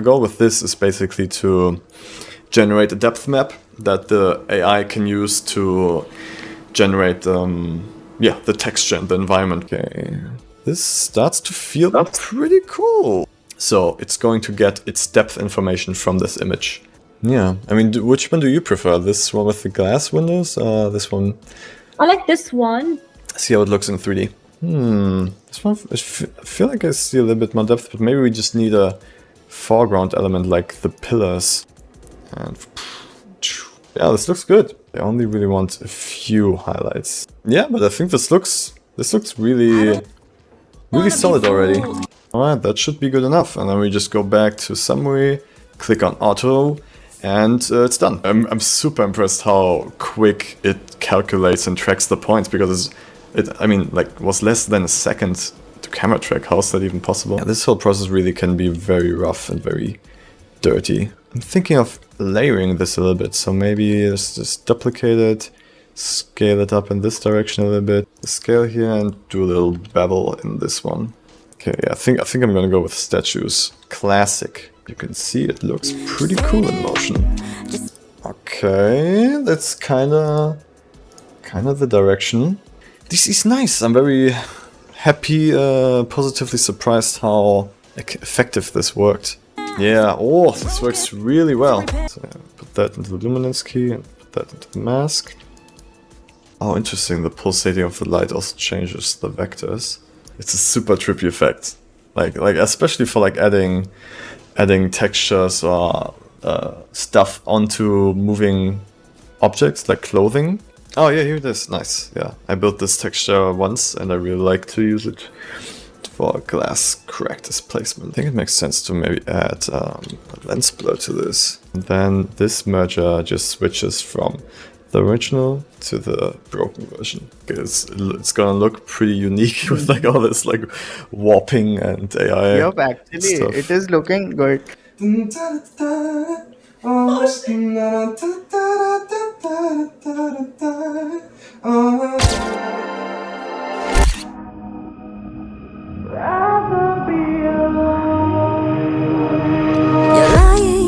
goal with this is basically to generate a depth map that the AI can use to generate the texture and the environment. Okay, this starts to feel pretty cool. So it's going to get its depth information from this image. Yeah, I mean, which one do you prefer? This one with the glass windows or this one? I like this one. See how it looks in 3D. This one, I feel like I see a little bit more depth, but maybe we just need a foreground element like the pillars. And yeah, this looks good. I only really want a few highlights. Yeah, but I think this looks really solid already. Alright, that should be good enough. And then we just go back to summary, click on auto, and it's done. I'm super impressed how quick it calculates and tracks the points, because it was less than a second to camera track. How is that even possible? Yeah, this whole process really can be very rough and very dirty. I'm thinking of layering this a little bit, so maybe let's just duplicate it, scale it up in this direction a little bit, scale here, and do a little bevel in this one. Okay, yeah, I think I'm gonna go with statues. Classic. You can see it looks pretty cool in motion. Okay, that's kinda the direction. This is nice. I'm very happy, positively surprised how effective this worked. Yeah, oh, this works really well. So put that into the luminance key and put that into the mask. Oh, interesting. The pulsating of the light also changes the vectors. It's a super trippy effect. Like especially for like adding textures or stuff onto moving objects like clothing. Oh yeah, here it is. Nice. Yeah, I built this texture once and I really like to use it for glass crack displacement. I think it makes sense to maybe add a lens blur to this. And then this merger just switches from the original to the broken version. Because it's gonna look pretty unique with like all this like warping and AI. Yup, actually, stuff. it is looking good.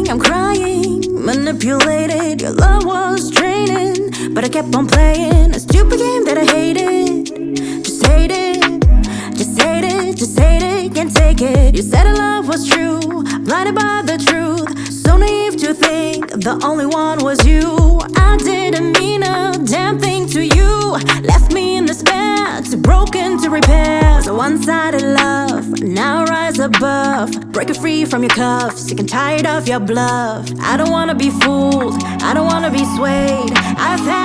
I'm crying, manipulated, your love was draining, but I kept on playing a stupid game that I hated. Just hate it, just hate it, just hate it, can't take it. You said our love was true, blinded by the truth, so naive to think the only one was you. I didn't mean a damn thing to you, left me in despair, too broken to repair. So one-sided love, now I rise above, breaking free from your cuffs, sick and tired of your bluff. I don't wanna be fooled, I don't wanna be swayed. I've had